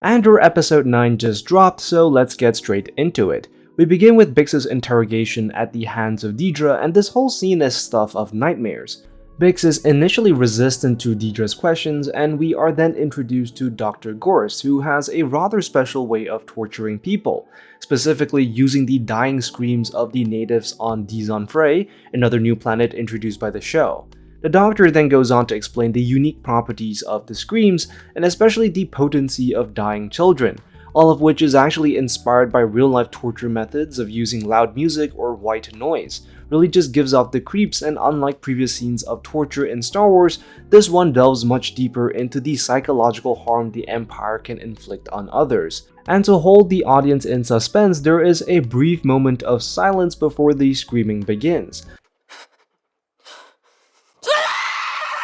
Andor episode 9 just dropped, so let's get straight into it. We begin with Bix's interrogation at the hands of Dedra, and this whole scene is stuff of nightmares. Bix is initially resistant to Dedra's questions, and we are then introduced to Doctor Gorst, who has a rather special way of torturing people, specifically using the dying screams of the natives on Dizon Fray, another new planet introduced by the show. The Doctor then goes on to explain the unique properties of the screams, and especially the potency of dying children, all of which is actually inspired by real-life torture methods of using loud music or white noise. Really just gives off the creeps, and unlike previous scenes of torture in Star Wars, this one delves much deeper into the psychological harm the Empire can inflict on others. And to hold the audience in suspense, there is a brief moment of silence before the screaming begins.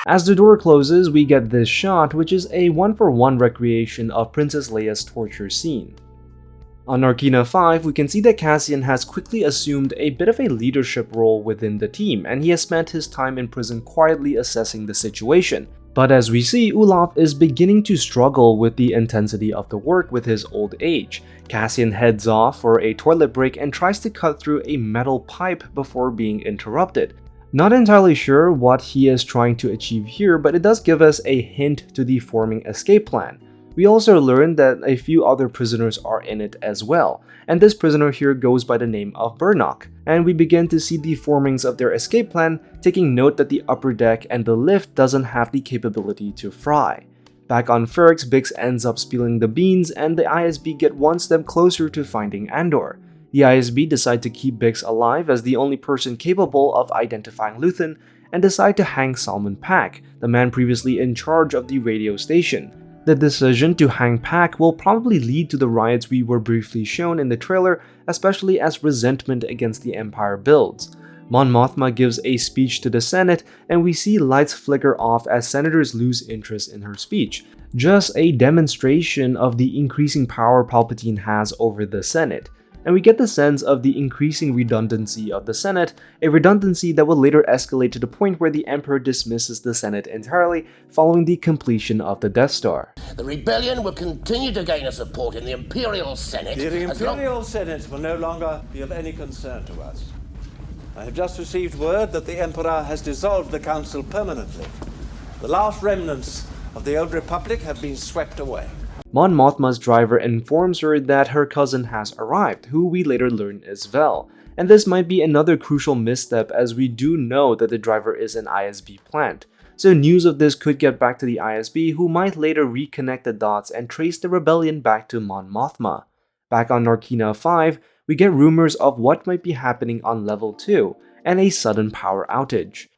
As the door closes, we get this shot, which is a one-for-one recreation of Princess Leia's torture scene. On Narkina 5, we can see that Cassian has quickly assumed a bit of a leadership role within the team, and he has spent his time in prison quietly assessing the situation. But as we see, Olaf is beginning to struggle with the intensity of the work with his old age. Cassian heads off for a toilet break and tries to cut through a metal pipe before being interrupted. Not entirely sure what he is trying to achieve here, but it does give us a hint to the forming escape plan. We also learn that a few other prisoners are in it as well, and this prisoner here goes by the name of Burnock, and we begin to see the formings of their escape plan, taking note that the upper deck and the lift doesn't have the capability to fry. Back on Ferrix, Bix ends up spilling the beans, and the ISB get one step closer to finding Andor. The ISB decide to keep Bix alive as the only person capable of identifying Luthen, and decide to hang Salman Pack, the man previously in charge of the radio station. The decision to hang Pack will probably lead to the riots we were briefly shown in the trailer, especially as resentment against the Empire builds. Mon Mothma gives a speech to the Senate, and we see lights flicker off as senators lose interest in her speech. Just a demonstration of the increasing power Palpatine has over the Senate. And we get the sense of the increasing redundancy of the Senate, a redundancy that will later escalate to the point where the Emperor dismisses the Senate entirely following the completion of the Death Star. The rebellion will continue to gain a support in the Imperial Senate. The Imperial Senate will no longer be of any concern to us. I have just received word that the Emperor has dissolved the Council permanently. The last remnants of the old Republic have been swept away. Mon Mothma's driver informs her that her cousin has arrived, who we later learn is Vel. And this might be another crucial misstep, as we do know that the driver is an ISB plant. So news of this could get back to the ISB, who might later reconnect the dots and trace the rebellion back to Mon Mothma. Back on Narkina 5, we get rumors of what might be happening on level 2, and a sudden power outage.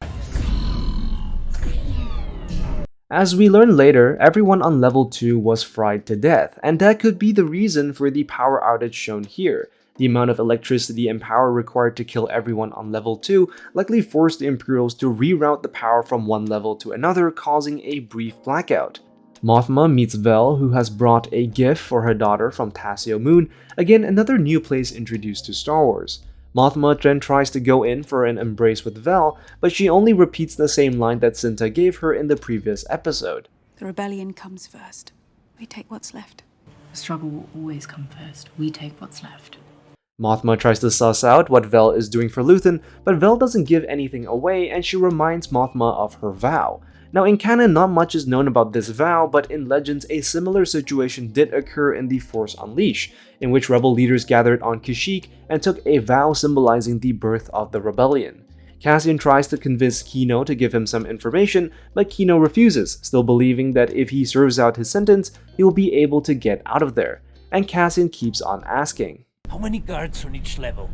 As we learn later, everyone on level 2 was fried to death, and that could be the reason for the power outage shown here. The amount of electricity and power required to kill everyone on level 2 likely forced the Imperials to reroute the power from one level to another, causing a brief blackout. Mothma meets Vel, who has brought a gift for her daughter from Tassio Moon, again another new place introduced to Star Wars. Mothma then tries to go in for an embrace with Vel, but she only repeats the same line that Cinta gave her in the previous episode. The rebellion comes first. We take what's left. The struggle will always come first. We take what's left. Mothma tries to suss out what Vel is doing for Luthen, but Vel doesn't give anything away, and she reminds Mothma of her vow. Now in canon, not much is known about this vow, but in Legends a similar situation did occur in The Force Unleashed, in which rebel leaders gathered on Kashyyyk and took a vow symbolizing the birth of the rebellion. Cassian tries to convince Kino to give him some information, but Kino refuses, still believing that if he serves out his sentence, he will be able to get out of there, and Cassian keeps on asking. How many guards on each level?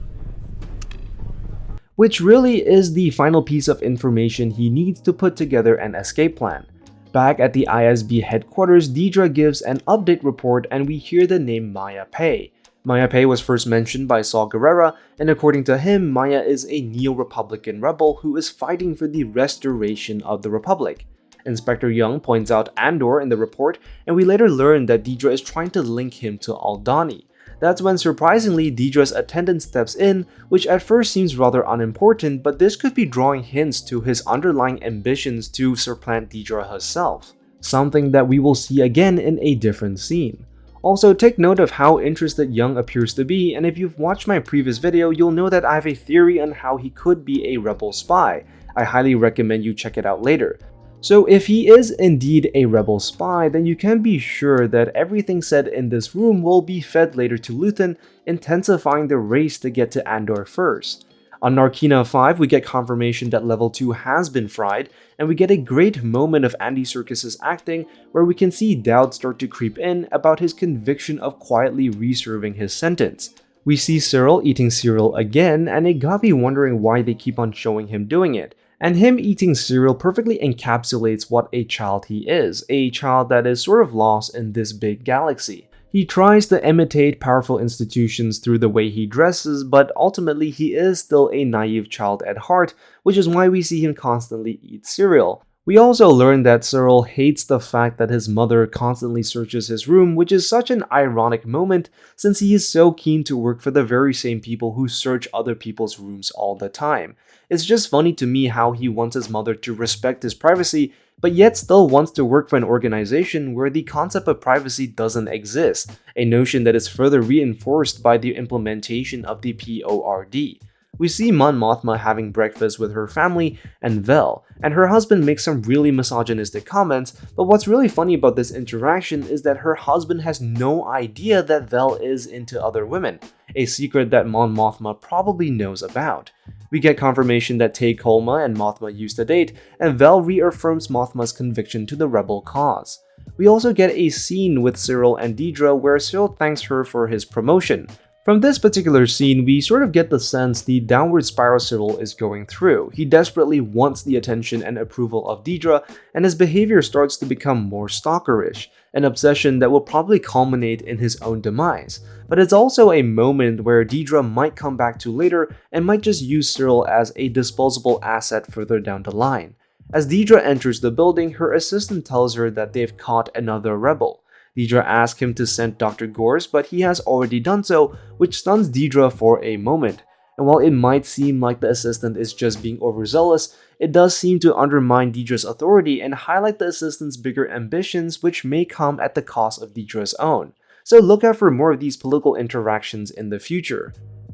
Which really is the final piece of information he needs to put together an escape plan. Back at the ISB headquarters, Dedra gives an update report and we hear the name Maya Pei. Maya Pei was first mentioned by Saw Gerrera, and according to him, Maya is a neo-Republican rebel who is fighting for the restoration of the Republic. Inspector Young points out Andor in the report, and we later learn that Dedra is trying to link him to Aldhani. That's when surprisingly Dedra's attendant steps in, which at first seems rather unimportant, but this could be drawing hints to his underlying ambitions to supplant Dedra herself, something that we will see again in a different scene. Also, take note of how interested Young appears to be, and if you've watched my previous video, you'll know that I have a theory on how he could be a rebel spy. I highly recommend you check it out later. So if he is indeed a rebel spy, then you can be sure that everything said in this room will be fed later to Luthen, intensifying the race to get to Andor first. On Narkina 5, we get confirmation that level 2 has been fried, and we get a great moment of Andy Serkis's acting where we can see doubt start to creep in about his conviction of quietly reserving his sentence. We see Cyril eating cereal again, and it got me wondering why they keep on showing him doing it. And him eating cereal perfectly encapsulates what a child he is, a child that is sort of lost in this big galaxy. He tries to imitate powerful institutions through the way he dresses, but ultimately he is still a naive child at heart, which is why we see him constantly eat cereal. We also learn that Cyril hates the fact that his mother constantly searches his room, which is such an ironic moment since he is so keen to work for the very same people who search other people's rooms all the time. It's just funny to me how he wants his mother to respect his privacy, but yet still wants to work for an organization where the concept of privacy doesn't exist, a notion that is further reinforced by the implementation of the PORD. We see Mon Mothma having breakfast with her family and Vel, and her husband makes some really misogynistic comments, but what's really funny about this interaction is that her husband has no idea that Vel is into other women, a secret that Mon Mothma probably knows about. We get confirmation that Tay Kolma and Mothma used to date, and Vel reaffirms Mothma's conviction to the rebel cause. We also get a scene with Cyril and Dedra where Cyril thanks her for his promotion. From this particular scene, we sort of get the sense the downward spiral Cyril is going through. He desperately wants the attention and approval of Dedra, and his behavior starts to become more stalkerish, an obsession that will probably culminate in his own demise. But it's also a moment where Dedra might come back to later and might just use Cyril as a disposable asset further down the line. As Dedra enters the building, her assistant tells her that they've caught another rebel. Dedra asks him to send Doctor Gorst, but he has already done so, which stuns Dedra for a moment. And while it might seem like the assistant is just being overzealous, it does seem to undermine Dedra's authority and highlight the assistant's bigger ambitions, which may come at the cost of Dedra's own. So look out for more of these political interactions in the future.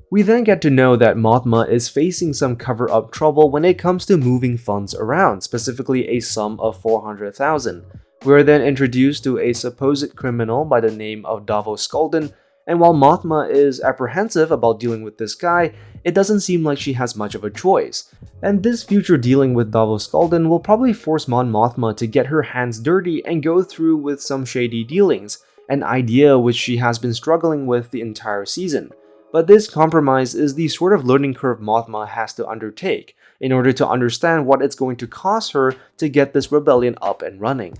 We then get to know that Mothma is facing some cover-up trouble when it comes to moving funds around, specifically a sum of 400,000. We are then introduced to a supposed criminal by the name of Davos Skulden, and while Mothma is apprehensive about dealing with this guy, it doesn't seem like she has much of a choice. And this future dealing with Davos Skulden will probably force Mon Mothma to get her hands dirty and go through with some shady dealings, an idea which she has been struggling with the entire season. But this compromise is the sort of learning curve Mothma has to undertake in order to understand what it's going to cost her to get this rebellion up and running.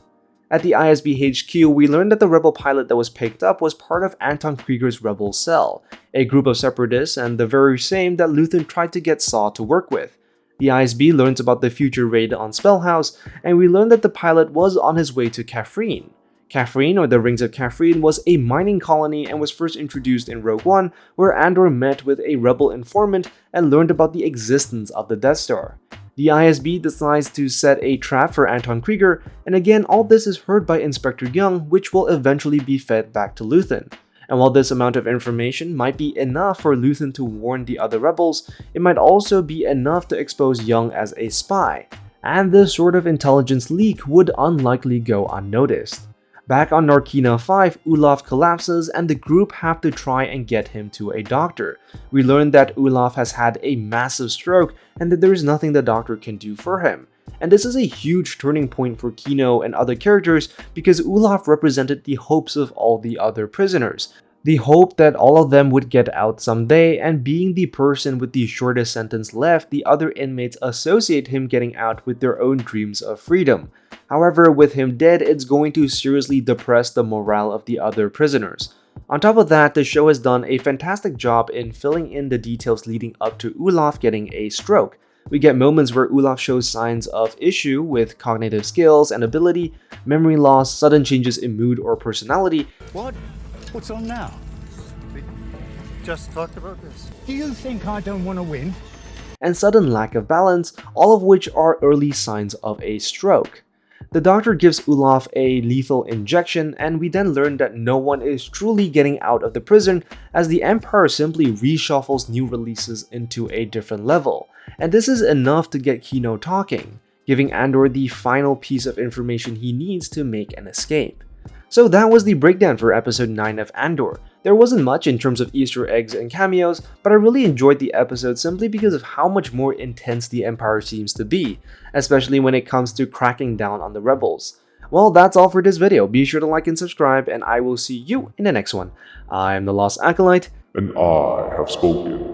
At the ISB HQ, we learned that the rebel pilot that was picked up was part of Anton Krieger's rebel cell, a group of separatists and the very same that Luthen tried to get Saw to work with. The ISB learns about the future raid on Spellhouse, and we learn that the pilot was on his way to Kafrene. Kafrene, or the Rings of Kafrene, was a mining colony and was first introduced in Rogue One, where Andor met with a rebel informant and learned about the existence of the Death Star. The ISB decides to set a trap for Anton Krieger, and again all this is heard by Inspector Young, which will eventually be fed back to Luthen. And while this amount of information might be enough for Luthen to warn the other rebels, it might also be enough to expose Young as a spy, and this sort of intelligence leak would unlikely go unnoticed. Back on Narkina 5, Ulaf collapses and the group have to try and get him to a doctor. We learn that Ulaf has had a massive stroke and that there is nothing the doctor can do for him. And this is a huge turning point for Kino and other characters because Ulaf represented the hopes of all the other prisoners. The hope that all of them would get out someday, and being the person with the shortest sentence left, the other inmates associate him getting out with their own dreams of freedom. However, with him dead, it's going to seriously depress the morale of the other prisoners. On top of that, the show has done a fantastic job in filling in the details leading up to Ulaf getting a stroke. We get moments where Ulaf shows signs of issue with cognitive skills and ability, memory loss, sudden changes in mood or personality. What? What's on now? We just talked about this. Do you think I don't want to win? And sudden lack of balance, all of which are early signs of a stroke. The Doctor gives Olaf a lethal injection, and we then learn that no one is truly getting out of the prison as the Empire simply reshuffles new releases into a different level. And this is enough to get Kino talking, giving Andor the final piece of information he needs to make an escape. So that was the breakdown for episode 9 of Andor. There wasn't much in terms of Easter eggs and cameos, but I really enjoyed the episode simply because of how much more intense the Empire seems to be, especially when it comes to cracking down on the rebels. Well, that's all for this video. Be sure to like and subscribe, and I will see you in the next one. I am the Lost Acolyte, and I have spoken.